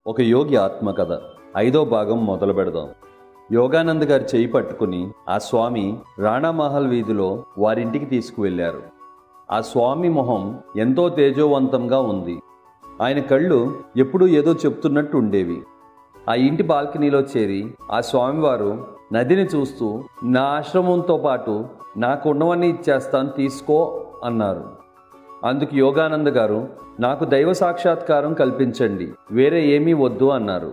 ఒక యోగి ఆత్మకథ 5వ భాగం మొదలు పెడదాం. యోగానంద్ గారి చేయి పట్టుకుని ఆ స్వామి రాణామహల్ వీధిలో వారింటికి తీసుకువెళ్లారు. ఆ స్వామి మొహం ఎంతో తేజోవంతంగా ఉంది. ఆయన కళ్ళు ఎప్పుడూ ఏదో చెప్తున్నట్టు ఉండేవి. ఆ ఇంటి బాల్కనీలో చేరి ఆ స్వామివారు నదిని చూస్తూ, నా ఆశ్రమంతో పాటు నాకున్నవన్నీ ఇచ్చేస్తాను, తీసుకో అన్నారు. అందుకు యోగానంద గారు, నాకు దైవ సాక్షాత్కారం కల్పించండి, వేరే ఏమీ వద్దు అన్నారు.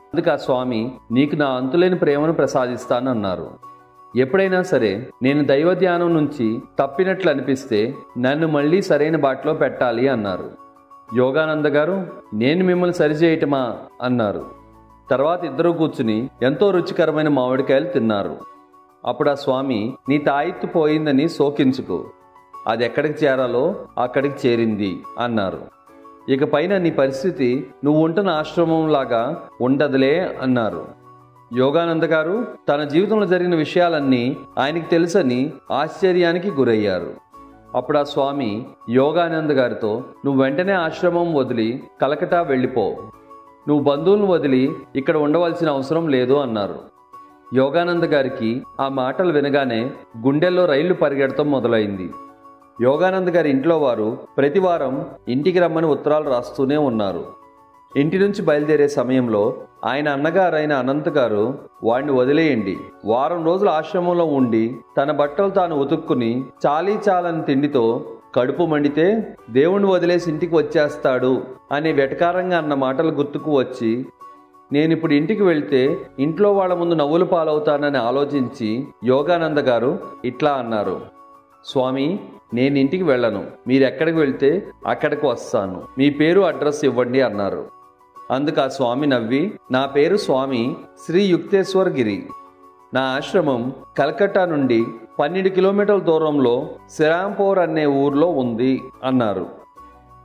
అందుకు ఆ స్వామి, నీకు నా అంతులేని ప్రేమను ప్రసాదిస్తాను అన్నారు. ఎప్పుడైనా సరే నేను దైవ ధ్యానం నుంచి తప్పినట్లు అనిపిస్తే నన్ను మళ్ళీ సరైన బాటలో పెట్టాలి అన్నారు. యోగానంద గారు, నేను మిమ్మల్ని సరిచేయటమా అన్నారు. తర్వాత ఇద్దరూ కూర్చుని ఎంతో రుచికరమైన మామిడికాయలు తిన్నారు. అప్పుడు ఆ స్వామి, నీ తాయెత్తు పోయిందని శోకించుకో, అది ఎక్కడికి చేరాలో అక్కడికి చేరింది అన్నారు. ఇక పైన నీ పరిస్థితి నువ్వు ఉంటున్న ఆశ్రమంలాగా ఉండదులే అన్నారు. యోగానంద గారు తన జీవితంలో జరిగిన విషయాలన్నీ ఆయనకి తెలుసని ఆశ్చర్యానికి గురయ్యారు. అప్పుడు ఆ స్వామి యోగానంద గారితో, నువ్వు వెంటనే ఆశ్రమం వదిలి కలకటా వెళ్ళిపో, నువ్వు బంధువులను వదిలి ఇక్కడ ఉండవలసిన అవసరం లేదు అన్నారు. యోగానంద గారికి ఆ మాటలు వినగానే గుండెల్లో రైళ్లు పరిగెడటం మొదలైంది. యోగానంద గారి ఇంట్లో వారు ప్రతివారం ఇంటికి రమ్మని ఉత్తరాలు రాస్తూనే ఉన్నారు. ఇంటి నుంచి బయలుదేరే సమయంలో ఆయన అన్నగారైన అనంత్ గారు, వాడిని వదిలేయండి, వారం రోజులు ఆశ్రమంలో ఉండి తన బట్టలు తాను ఉతుక్కుని చాలీ చాలని తిండితో కడుపు మండితే దేవుణ్ణి వదిలేసి ఇంటికి వచ్చేస్తాడు అనే వెటకారంగా అన్న మాటలు గుర్తుకు వచ్చి, నేనిప్పుడు ఇంటికి వెళ్తే ఇంట్లో వాళ్ళ ముందు నవ్వులు పాలవుతానని ఆలోచించి యోగానంద గారు ఇట్లా అన్నారు, స్వామి, నేను ఇంటికి వెళ్ళను, మీరెక్కడికి వెళ్తే అక్కడికి వస్తాను, మీ పేరు అడ్రస్ ఇవ్వండి అన్నారు. అందుకు ఆ స్వామి నవ్వి, నా పేరు స్వామి శ్రీ యుక్తేశ్వర్ గిరి, నా ఆశ్రమం కలకట్టా నుండి 12 కిలోమీటర్ల దూరంలో శ్రీరాంపూర్ అనే ఊర్లో ఉంది అన్నారు.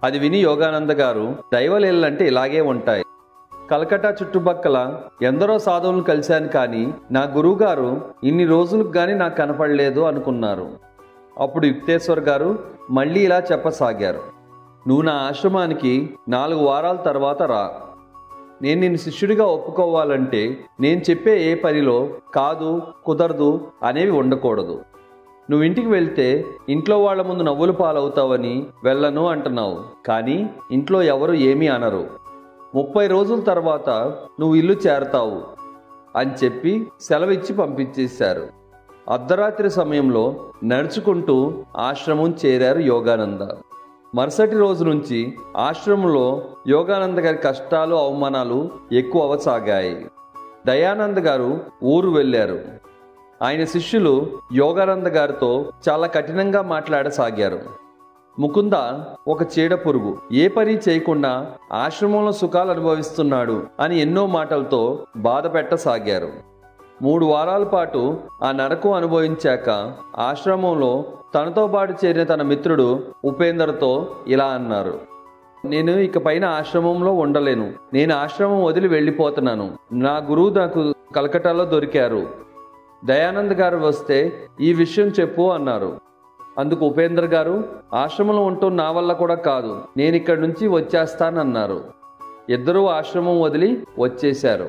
అది విని యోగానంద గారు, దైవలీలంటే ఇలాగే ఉంటాయి, కలకట్టా చుట్టుపక్కల ఎందరో సాధువులను కలిశాను, కానీ నా గురువుగారు ఇన్ని రోజులకు కానీ నాకు కనపడలేదు అనుకున్నారు. అప్పుడు యుక్తేశ్వర్ గారు మళ్ళీ ఇలా చెప్పసాగారు, నువ్వు నా ఆశ్రమానికి 4 వారాల తర్వాత రా. నేను నిన్ను శిష్యుడిగా ఒప్పుకోవాలంటే నేను చెప్పే ఏ పనిలో కాదు, కుదరదు అనేవి ఉండకూడదు. నువ్వు ఇంటికి వెళ్తే ఇంట్లో వాళ్ళ ముందు నవ్వులు పాలవుతావని వెళ్ళను అంటున్నావు, కానీ ఇంట్లో ఎవరు ఏమీ అనరు. 30 రోజుల తర్వాత నువ్వు ఇల్లు చేరతావు అని చెప్పి సెలవిచ్చి పంపించేశారు. అర్ధరాత్రి సమయంలో నడుచుకుంటూ ఆశ్రమం చేరారు యోగానంద. మరుసటి రోజు నుంచి ఆశ్రమంలో యోగానంద గారి కష్టాలు, అవమానాలు ఎక్కువ అవసాగాయి. దయానంద గారు ఊరు వెళ్ళారు. ఆయన శిష్యులు యోగానంద గారితో చాలా కఠినంగా మాట్లాడసాగారు. ముకుంద ఒక చీడ పురుగు, ఏ పని చేయకుండా ఆశ్రమంలో సుఖాలు అనుభవిస్తున్నాడు అని ఎన్నో మాటలతో బాధ పెట్టసాగారు. 3 వారాల పాటు ఆ నరకం అనుభవించాక ఆశ్రమంలో తనతో పాటు చేరిన తన మిత్రుడు ఉపేందర్తో ఇలా అన్నారు, నేను ఇక పైన ఆశ్రమంలో ఉండలేను, నేను ఆశ్రమం వదిలి వెళ్ళిపోతున్నాను, నా గురువు నాకు కలకటాలో దొరికారు, దయానంద్ గారు వస్తే ఈ విషయం చెప్పు అన్నారు. అందుకు ఉపేందర్ గారు, ఆశ్రమంలో ఉంటూ నా వల్ల కూడా కాదు, నేను ఇక్కడి నుంచి వచ్చేస్తానన్నారు. ఇద్దరూ ఆశ్రమం వదిలి వచ్చేశారు.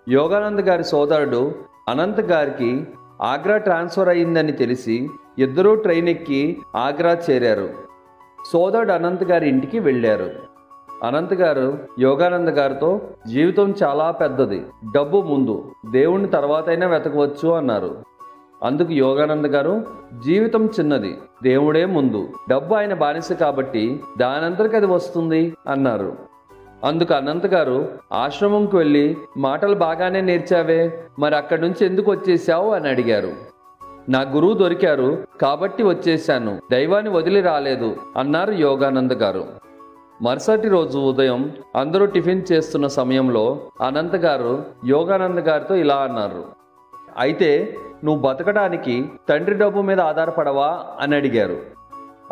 యోగానంద్ గారి సోదరుడు అనంత్ గారికి ఆగ్రా ట్రాన్స్ఫర్ అయ్యిందని తెలిసి ఇద్దరూ ట్రైన్ ఎక్కి ఆగ్రా చేరారు. సోదరుడు అనంత్ గారి ఇంటికి వెళ్ళారు. అనంత్ గారు యోగానంద గారితో, జీవితం చాలా పెద్దది, డబ్బు ముందు, దేవుణ్ణి తర్వాతైనా వెతకవచ్చు అన్నారు. అందుకు యోగానంద గారు, జీవితం చిన్నది, దేవుడే ముందు, డబ్బు ఆయన బానిస కాబట్టి దానంతరికి అది వస్తుంది అన్నారు. అందుకు అనంత్ గారు, ఆశ్రమంకి వెళ్ళి మాటలు బాగానే నేర్చావే, మరి అక్కడి నుంచి ఎందుకు వచ్చేసావు అని అడిగారు. నా గురువు దొరికారు కాబట్టి వచ్చేశాను, దైవాన్ని వదిలి రాలేదు అన్నారు యోగానంద గారు. మరుసటి రోజు ఉదయం అందరూ టిఫిన్ చేస్తున్న సమయంలో అనంత్ గారు యోగానంద గారితో ఇలా అన్నారు, అయితే నువ్వు బతకడానికి తండ్రి డబ్బు మీద ఆధారపడవా అని అడిగారు.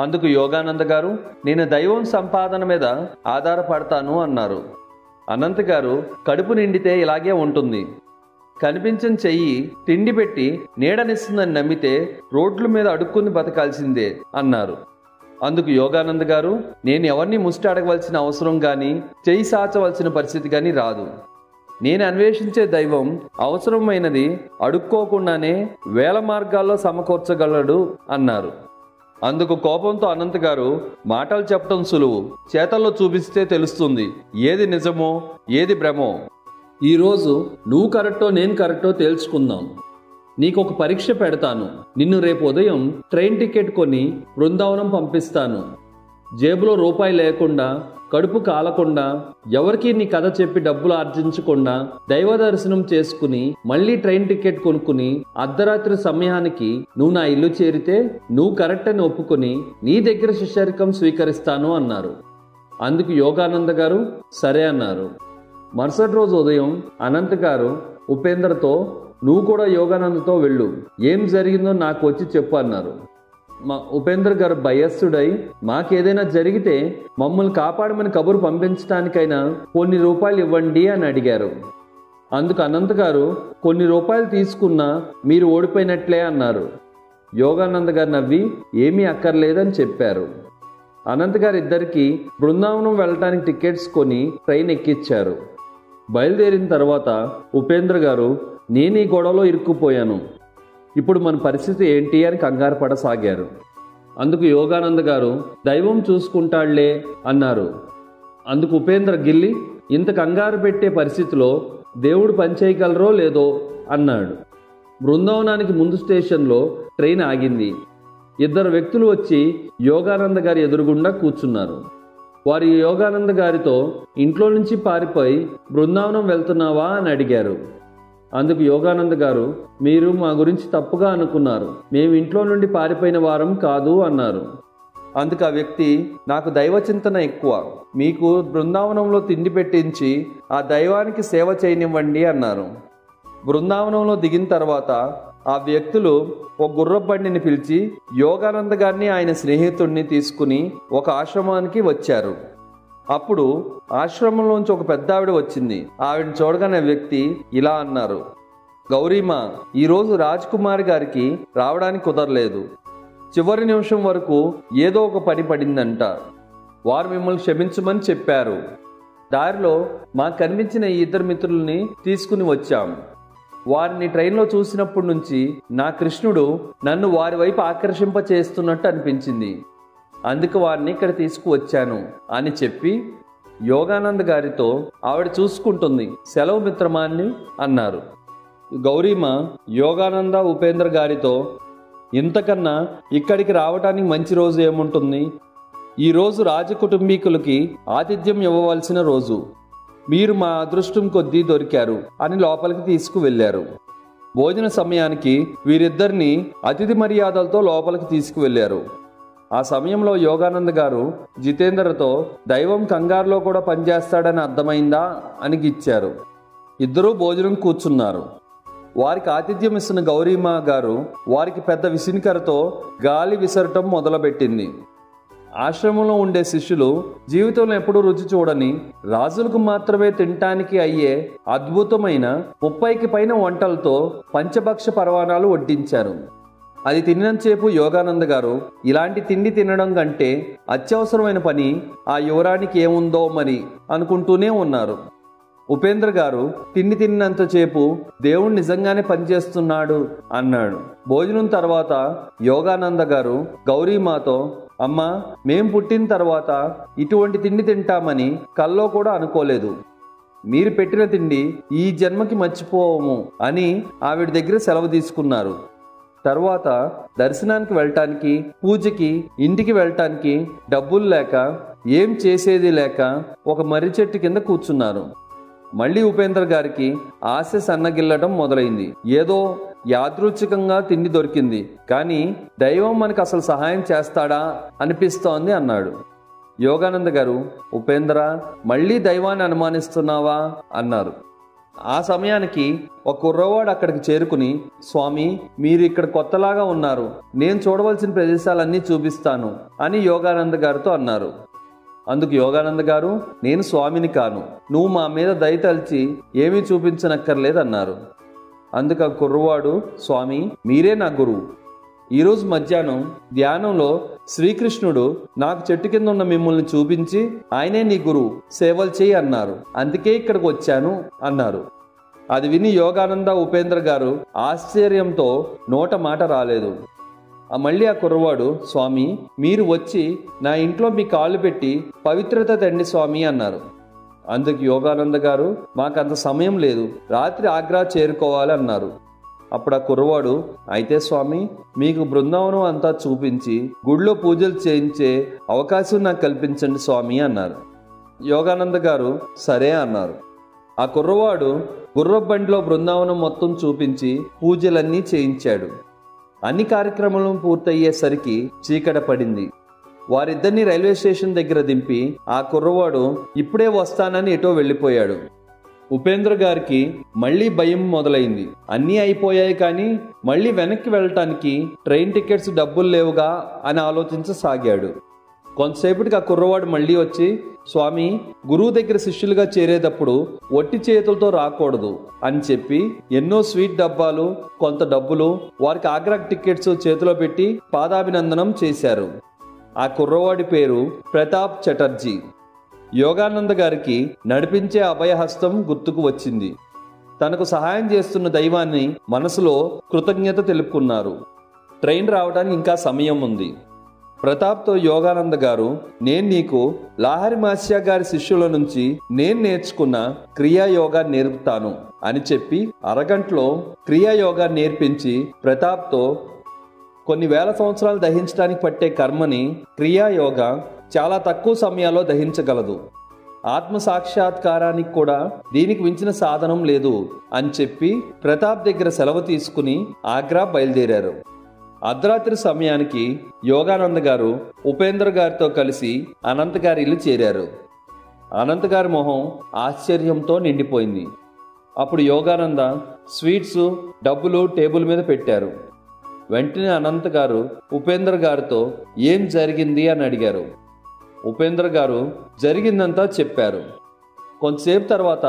అందుకు యోగానంద గారు, నేను దైవం సంపాదన మీద ఆధారపడతాను అన్నారు. అనంత్ గారు, కడుపు నిండితే ఇలాగే ఉంటుంది, కనిపించని చెయ్యి తిండి పెట్టి నీడనిస్తుందని నమ్మితే రోడ్ల మీద అడుక్కుని బతకాల్సిందే అన్నారు. అందుకు యోగానంద్ గారు, నేను ఎవరిని ముష్టి అడగవలసిన అవసరం కానీ చేయి సాచవలసిన పరిస్థితి కానీ రాదు. నేను అన్వేషించే దైవం అవసరమైనది అడుక్కోకుండానే వేల మార్గాల్లో సమకూర్చగలడు అన్నారు. అందుకు కోపంతో అనంత్ గారు, మాటలు చెప్పడం సులువు, చేతల్లో చూపిస్తే తెలుస్తుంది ఏది నిజమో ఏది భ్రమో. ఈరోజు నువ్వు కరెక్టో నేను కరెక్టో తేల్చుకుందాం. నీకు ఒక పరీక్ష పెడతాను. నిన్ను రేపు ఉదయం ట్రైన్ టికెట్ కొని బృందావనం పంపిస్తాను. జేబులో రూపాయి లేకుండా, కడుపు కాలకుండా, ఎవరికీ నీ కథ చెప్పి డబ్బులు ఆర్జించకుండా దైవ దర్శనం చేసుకుని మళ్ళీ ట్రైన్ టికెట్ కొనుక్కుని అర్ధరాత్రి సమయానికి నువ్వు నా ఇల్లు చేరితే నువ్వు కరెక్ట్ అని ఒప్పుకొని నీ దగ్గర శిష్యరికం స్వీకరిస్తాను అన్నారు. అందుకు యోగానంద గారు సరే అన్నారు. మరుసటి రోజు ఉదయం అనంత్ గారు ఉపేంద్రతో, నువ్వు కూడా యోగానందతో వెళ్ళు, ఏం జరిగిందో నాకు వచ్చి చెప్పు అన్నారు. ఉపేంద్ర గారు భయస్థుడై, మాకేదైనా జరిగితే మమ్మల్ని కాపాడమని కబురు పంపించడానికైనా కొన్ని రూపాయలు ఇవ్వండి అని అడిగారు. అందుకు అనంత్ గారు, కొన్ని రూపాయలు తీసుకున్నా మీరు ఓడిపోయినట్లే అన్నారు. యోగానంద గారు నవ్వి, ఏమీ అక్కర్లేదని చెప్పారు. అనంత్ గారు ఇద్దరికి బృందావనం వెళ్ళటానికి టికెట్స్ కొని ట్రైన్ ఎక్కించారు. బయలుదేరిన తర్వాత ఉపేంద్ర గారు, నేను ఈ గొడవలో ఇరుక్కుపోయాను, ఇప్పుడు మన పరిస్థితి ఏంటి అని కంగారు పడసాగారు. అందుకు యోగానంద గారు, దైవం చూసుకుంటాళ్లే అన్నారు. అందుకు ఉపేంద్ర గిల్లి, ఇంత కంగారు పెట్టే పరిస్థితిలో దేవుడు పనిచేయగలరో లేదో అన్నాడు. బృందావనానికి ముందు స్టేషన్లో ట్రైన్ ఆగింది. ఇద్దరు వ్యక్తులు వచ్చి యోగానంద గారి ఎదురుగుండా కూర్చున్నారు. వారు యోగానంద గారితో, ఇంట్లో నుంచి పారిపోయి బృందావనం వెళ్తున్నావా అని అడిగారు. అందుకు యోగానంద గారు, మీరు మా గురించి తప్పుగా అనుకున్నారు, మేము ఇంట్లో నుండి పారిపోయిన వారం కాదు అన్నారు. అందుకు ఆ వ్యక్తి, నాకు దైవ చింతన ఎక్కువ, మీకు బృందావనంలో తిండి పెట్టించి ఆ దైవానికి సేవ చేయనివ్వండి అన్నారు. బృందావనంలో దిగిన తర్వాత ఆ వ్యక్తులు ఒక గుర్రబండిని పిలిచి యోగానంద గారిని ఆయన స్నేహితుడిని తీసుకుని ఒక ఆశ్రమానికి వచ్చారు. అప్పుడు ఆశ్రమంలోంచి ఒక పెద్ద ఆవిడ వచ్చింది. ఆవిడని చూడగానే వ్యక్తి ఇలా అన్నారు, గౌరీమా, ఈరోజు రాజ్ కుమార్ గారికి రావడానికి కుదరలేదు. చివరి నిమిషం వరకు ఏదో ఒక పని పడిందంట. వారు మిమ్మల్ని క్షమించమని చెప్పారు. దారిలో మాకు కనిపించిన ఈ ఇద్దరు మిత్రుల్ని తీసుకుని వచ్చాం. వారిని ట్రైన్లో చూసినప్పటి నుంచి నా కృష్ణుడు నన్ను వారి వైపు ఆకర్షింప చేస్తున్నట్టు అనిపించింది, అందుకు వారిని ఇక్కడ తీసుకువచ్చాను అని చెప్పి యోగానంద గారితో, ఆవిడ చూసుకుంటుంది, సెలవు మిత్రమాన్ని అన్నారు. గౌరీమ యోగానంద ఉపేంద్ర గారితో, ఇంతకన్నా ఇక్కడికి రావడానికి మంచి రోజు ఏముంటుంది? ఈరోజు రాజకుటుంబీకులకి ఆతిథ్యం ఇవ్వవలసిన రోజు. మీరు మా అదృష్టం కొద్దీ దొరికారు అని లోపలికి తీసుకువెళ్ళారు. భోజన సమయానికి వీరిద్దరిని అతిథి మర్యాదలతో లోపలికి తీసుకువెళ్ళారు. ఆ సమయంలో యోగానంద గారు జితేంద్రతో, దైవం కంగారులో కూడా పనిచేస్తాడని అర్థమైందా అని గిచ్చారు. ఇద్దరూ భోజనం కూర్చున్నారు. వారికి ఆతిథ్యం ఇస్తున్న గౌరీమా గారు వారికి పెద్ద విసినికరతో గాలి విసరటం మొదలుపెట్టింది. ఆశ్రమంలో ఉండే శిష్యులు జీవితంలో ఎప్పుడూ రుచి చూడని, రాజులకు మాత్రమే తినటానికి అయ్యే అద్భుతమైన 30కి పైన వంటలతో పంచభక్ష పరవాణాలు వడ్డించారు. అది తిన్నంతసేపు యోగానంద గారు, ఇలాంటి తిండి తినడం కంటే అత్యవసరమైన పని ఆ యువరానికి ఏముందో మరి అనుకుంటూనే ఉన్నారు. ఉపేంద్ర గారు తిండి తిన్నంతసేపు దేవుడు నిజంగానే పనిచేస్తున్నాడు అన్నాడు. భోజనం తర్వాత యోగానంద గారు గౌరీమాతో, అమ్మా, మేం పుట్టిన తర్వాత ఇటువంటి తిండి తింటామని కల్లో కూడా అనుకోలేదు. మీరు పెట్టిన తిండి ఈ జన్మకి మర్చిపోవము అని ఆవిడ దగ్గర సెలవు తీసుకున్నారు. తర్వాత దర్శనానికి వెళ్ళటానికి, పూజకి, ఇంటికి వెళ్ళటానికి డబ్బులు లేక, ఏం చేసేది లేక ఒక మర్రి చెట్టు కింద కూర్చున్నారు. మళ్ళీ ఉపేంద్ర గారికి ఆశ సన్నగిల్లడం మొదలైంది. ఏదో యాదృచ్ఛికంగా తిండి దొరికింది, కానీ దైవం మనకు అసలు సహాయం చేస్తాడా అనిపిస్తోంది అన్నాడు. యోగానంద గారు, ఉపేంద్ర, మళ్ళీ దైవాన్ని అనుమానిస్తున్నావా అన్నారు. ఆ సమయానికి ఒక కుర్రవాడు అక్కడికి చేరుకుని, స్వామి, మీరు ఇక్కడ కొత్తలాగా ఉన్నారు, నేను చూడవలసిన ప్రదేశాలన్నీ చూపిస్తాను అని యోగానంద గారితో అన్నారు. అందుకు యోగానంద గారు, నేను స్వామిని కాను, నువ్వు మా మీద దయతలిచి ఏమీ చూపించనక్కర్లేదన్నారు. అందుకు ఆ కుర్రవాడు, స్వామి, మీరే నా గురువు, ఈరోజు మధ్యాహ్నం ధ్యానంలో శ్రీకృష్ణుడు నాకు చెట్టు కింద ఉన్న మిమ్మల్ని చూపించి ఆయనే నీ గురువు, సేవలు చేయి అన్నారు. అందుకే ఇక్కడికి వచ్చాను అన్నారు. అది విని యోగానంద ఉపేంద్ర గారు ఆశ్చర్యంతో నోట మాట రాలేదు. మళ్ళీ ఆ కుర్రవాడు, స్వామి మీరు వచ్చి నా ఇంట్లో మీ కాళ్ళు పెట్టి పవిత్రత తండి స్వామి అన్నారు. అందుకు యోగానంద గారు, మాకంత సమయం లేదు, రాత్రి ఆగ్రా చేరుకోవాలి అన్నారు. అప్పుడు ఆ కుర్రవాడు, అయితే స్వామి మీకు బృందావనం అంతా చూపించి గుడిలో పూజలు చేయించే అవకాశం నాకు కల్పించండి స్వామి అన్నారు. యోగానంద గారు సరే అన్నారు. ఆ కుర్రవాడు గుర్రబండిలో బృందావనం మొత్తం చూపించి పూజలన్నీ చేయించాడు. అన్ని కార్యక్రమాలు పూర్తయ్యేసరికి చీకట పడింది. వారిద్దరిని రైల్వే స్టేషన్ దగ్గర దింపి ఆ కుర్రవాడు ఇప్పుడే వస్తానని ఎటో వెళ్ళిపోయాడు. ఉపేంద్ర గారికి మళ్ళీ భయం మొదలైంది. అన్నీ అయిపోయాయి కానీ మళ్ళీ వెనక్కి వెళ్ళటానికి ట్రైన్ టికెట్స్ డబ్బులు లేవుగా అని ఆలోచించసాగాడు. కొంతసేపటికి ఆ కుర్రవాడు మళ్ళీ వచ్చి, స్వామి గురువు దగ్గర శిష్యులుగా చేరేటప్పుడు ఒట్టి చేతులతో రాకూడదు అని చెప్పి ఎన్నో స్వీట్ డబ్బాలు, కొంత డబ్బులు, వారికి ఆగ్రా టికెట్స్ చేతిలో పెట్టి పాదాభినందనం చేశారు. ఆ కుర్రవాడి పేరు ప్రతాప్ చటర్జీ. యోగానంద గారికి నడిపించే అభయహస్తం గుర్తుకు వచ్చింది. తనకు సహాయం చేస్తున్న దైవాన్ని మనసులో కృతజ్ఞత తెలుపుకున్నారు. ట్రైన్ రావడానికి ఇంకా సమయం ఉంది. ప్రతాప్తో యోగానంద గారు, నేను నీకు లాహరి మాస్యా గారి శిష్యుల నుంచి నేను నేర్చుకున్న క్రియాయోగా నేర్పుతాను అని చెప్పి అరగంటలో క్రియాయోగా నేర్పించి ప్రతాప్తో కొన్ని వేల సంవత్సరాలు దహించడానికి పట్టే కర్మని క్రియాయోగా చాలా తక్కువ సమయాల్లో దహించగలదు. ఆత్మ సాక్షాత్కారానికి కూడా దీనికి మించిన సాధనం లేదు అని చెప్పి ప్రతాప్ దగ్గర సెలవు తీసుకుని ఆగ్రా బయలుదేరారు. అర్ధరాత్రి సమయానికి యోగానంద గారు ఉపేంద్ర గారితో కలిసి అనంత్ గారి ఇల్లు చేరారు. అనంత్ గారి మొహం ఆశ్చర్యంతో నిండిపోయింది. అప్పుడు యోగానంద స్వీట్స్, డబ్బులు టేబుల్ మీద పెట్టారు. వెంటనే అనంత్ గారు ఉపేంద్ర గారితో ఏం జరిగింది అని అడిగారు. ఉపేంద్ర గారు జరిగిందంతా చెప్పారు. కొంతసేపు తర్వాత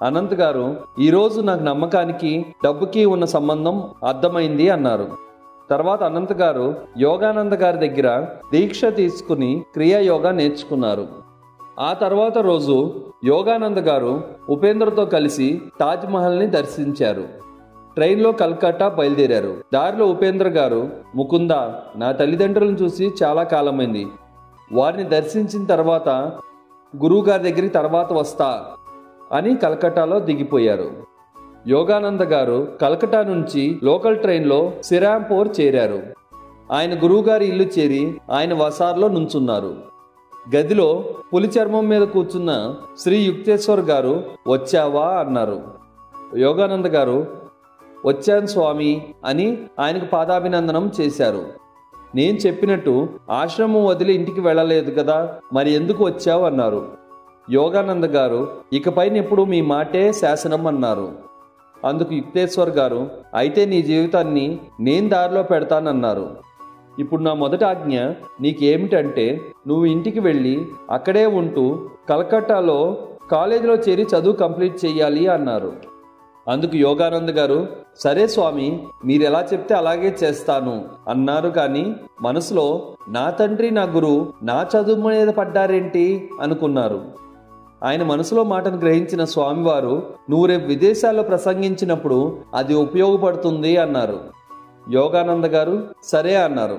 అనంత్ గారు, ఈరోజు నాకు నమ్మకానికి డబ్బుకి ఉన్న సంబంధం అర్థమైంది అన్నారు. తర్వాత అనంత్ గారు యోగానంద గారి దగ్గర దీక్ష తీసుకుని క్రియాయోగా నేర్చుకున్నారు. ఆ తర్వాత రోజు యోగానంద గారు ఉపేంద్రతో కలిసి తాజ్మహల్ని దర్శించారు. ట్రైన్లో కల్కట్టా బయలుదేరారు. దారిలో ఉపేంద్ర గారు, ముకుంద నా తల్లిదండ్రులను చూసి చాలా కాలమైంది, వారిని దర్శించిన తర్వాత గురువుగారి దగ్గరికి తర్వాత వస్తా అని కల్కట్టాలో దిగిపోయారు. యోగానంద గారు కల్కటా నుంచి లోకల్ ట్రైన్లో శ్రీరాంపూర్ చేరారు. ఆయన గురువుగారి ఇల్లు చేరి ఆయన వసార్లో నుంచున్నారు. గదిలో పులి చర్మం మీద కూర్చున్న శ్రీ యుక్తేశ్వర్ గారు వచ్చావా అన్నారు. యోగానంద గారు వచ్చాను స్వామి అని ఆయనకు పాదాభినందనం చేశారు. నేను చెప్పినట్టు ఆశ్రమం వదిలి ఇంటికి వెళ్ళలేదు కదా, మరి ఎందుకు వచ్చావు అన్నారు. యోగానంద గారు ఇకపైన ఎప్పుడు మీ మాటే శాసనం అన్నారు. అందుకు యుక్తేశ్వర్ గారు, అయితే నీ జీవితాన్ని నేను దారిలో పెడతానన్నారు. ఇప్పుడు నా మొదటి ఆజ్ఞ నీకేమిటంటే నువ్వు ఇంటికి వెళ్ళి అక్కడే ఉంటూ కలకట్టాలో కాలేజీలో చేరి చదువు కంప్లీట్ చేయాలి అన్నారు. అందుకు యోగానంద గారు, సరే స్వామి మీరు ఎలా చెప్తే అలాగే చేస్తాను అన్నారు. కానీ మనసులో నా తండ్రి నా గురువు నా చదువు మీద పడ్డారేంటి అనుకున్నారు. ఆయన మనసులో మాటను గ్రహించిన స్వామివారు, నువ్వు రేపు విదేశాల్లో ప్రసంగించినప్పుడు అది ఉపయోగపడుతుంది అన్నారు. యోగానంద గారు సరే అన్నారు.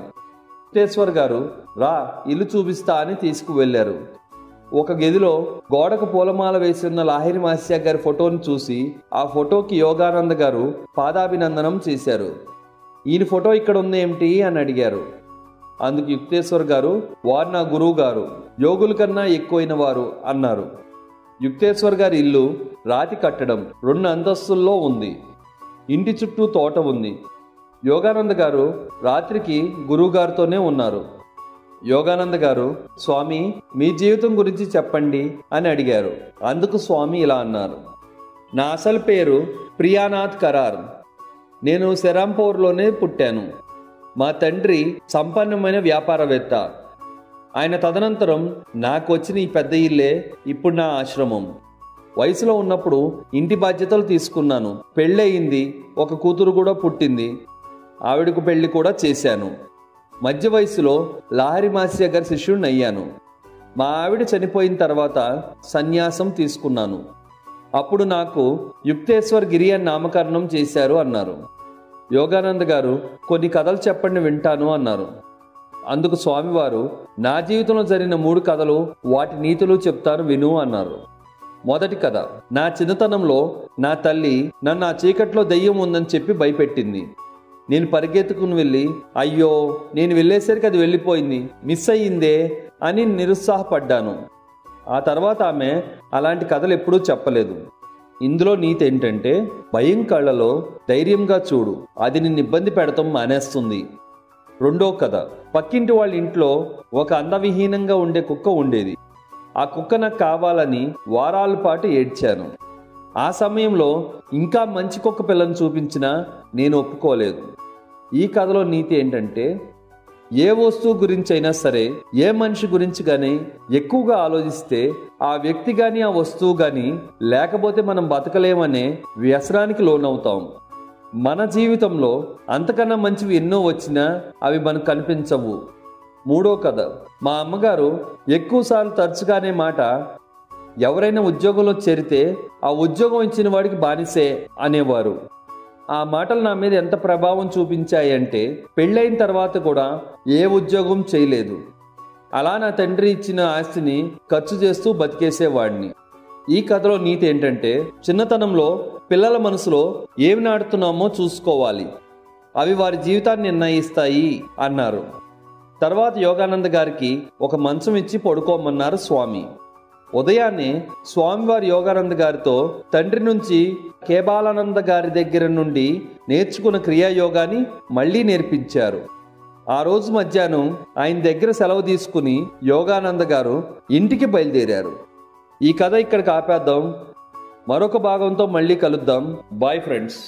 యుక్తేశ్వర్ గారు రా ఇల్లు చూపిస్తా అని తీసుకువెళ్ళారు. ఒక గదిలో గోడకు పూలమాల వేసిన లాహిరి మాస్యా గారి ఫోటోను చూసి ఆ ఫోటోకి యోగానంద గారు పాదాభినందనం చేశారు. ఈయన ఫోటో ఇక్కడ ఉందేమిటి అని అడిగారు. అందుకు యుక్తేశ్వర్ గారు, వారు నా గురువు గారు, యోగుల కన్నా ఎక్కువైన వారు అన్నారు. యుక్తేశ్వర్ గారి ఇల్లు రాతి కట్టడం 2 అంతస్తుల్లో ఉంది. ఇంటి చుట్టూ తోట ఉంది. యోగానంద గారు రాత్రికి గురువుగారితోనే ఉన్నారు. యోగానంద గారు, స్వామి మీ జీవితం గురించి చెప్పండి అని అడిగారు. అందుకు స్వామి ఇలా అన్నారు, నా అసలు పేరు ప్రియానాథ్ కరార్. నేను శ్రీరాంపూర్లోనే పుట్టాను. మా తండ్రి సంపన్నమైన వ్యాపారవేత్త. ఆయన తదనంతరం నాకు వచ్చిన ఈ పెద్ద ఇల్లే ఇప్పుడు నా ఆశ్రమం. వయసులో ఉన్నప్పుడు ఇంటి బాధ్యతలు తీసుకున్నాను. పెళ్ళయింది, ఒక కూతురు కూడా పుట్టింది. ఆవిడకు పెళ్లి కూడా చేశాను. మధ్య వయసులో లాహరి మాసియా గారి శిష్యుడిని అయ్యాను. మా ఆవిడ చనిపోయిన తర్వాత సన్యాసం తీసుకున్నాను. అప్పుడు నాకు యుక్తేశ్వర్ గిరి అని నామకరణం చేశారు అన్నారు. యోగానంద గారు కొన్ని కథలు చెప్పండి వింటాను అన్నారు. అందుకు స్వామివారు నా జీవితంలో జరిగిన 3 కథలు వాటి నీతులు చెప్తాను విను అన్నారు. మొదటి కథ, నా చిన్నతనంలో నా తల్లి నన్ను ఆ చీకట్లో దెయ్యం ఉందని చెప్పి భయపెట్టింది. నేను పరిగెత్తుకుని వెళ్ళి అయ్యో నేను వెళ్ళేసరికి అది వెళ్ళిపోయింది, మిస్ అయ్యిందే అని నిరుత్సాహపడ్డాను. ఆ తర్వాత ఆమె అలాంటి కథలు ఎప్పుడూ చెప్పలేదు. ఇందులో నీతి ఏంటంటే భయం కళ్ళలో ధైర్యంగా చూడు, అది నిన్ను ఇబ్బంది పెడతాం మానేస్తుంది. రెండో కథ, పక్కింటి వాళ్ళ ఇంట్లో ఒక అందవిహీనంగా ఉండే కుక్క ఉండేది. ఆ కుక్క నాకు కావాలని వారాల పాటు ఏడ్చాను. ఆ సమయంలో ఇంకా మంచి కుక్క పిల్లని చూపించినా నేను ఒప్పుకోలేదు. ఈ కథలో నీతి ఏంటంటే ఏ వస్తువు గురించి అయినా సరే, ఏ మనిషి గురించి కానీ ఎక్కువగా ఆలోచిస్తే ఆ వ్యక్తి కానీ ఆ వస్తువు కానీ లేకపోతే మనం బతకలేమనే వ్యసనానికి లోనవుతాం. మన జీవితంలో అంతకన్నా మంచివి ఎన్నో వచ్చినా అవి మనకు కనిపించవు. మూడో కథ, మా అమ్మగారు ఎక్కువసార్లు తరచుగానే మాట, ఎవరైనా ఉద్యోగంలో చేరితే ఆ ఉద్యోగం ఇచ్చిన వాడికి బానిసే అనేవారు. ఆ మాటలు నా మీద ఎంత ప్రభావం చూపించాయి అంటే పెళ్ళైన తర్వాత కూడా ఏ ఉద్యోగం చేయలేదు. అలా నా తండ్రి ఇచ్చిన ఆస్తిని ఖర్చు చేస్తూ బతికేసేవాడిని. ఈ కథలో నీతి ఏంటంటే చిన్నతనంలో పిల్లల మనసులో ఏమి నాడుతున్నామో చూసుకోవాలి, అవి వారి జీవితాన్ని నిర్ణయిస్తాయి అన్నారు. తర్వాత యోగానంద గారికి ఒక మంచం ఇచ్చి పడుకోమన్నారు స్వామి. ఉదయాన్నే స్వామివారి యోగానంద గారితో తండ్రి నుంచి కేబాలానంద గారి దగ్గర నుండి నేర్చుకున్న క్రియాయోగాన్ని మళ్ళీ నేర్పించారు. ఆ రోజు మధ్యాహ్నం ఆయన దగ్గర సెలవు తీసుకుని యోగానంద గారు ఇంటికి బయలుదేరారు. ఈ కథ ఇక్కడికి ఆపేద్దాం. మరొక భాగంతో మళ్ళీ కలుద్దాం. Bye friends.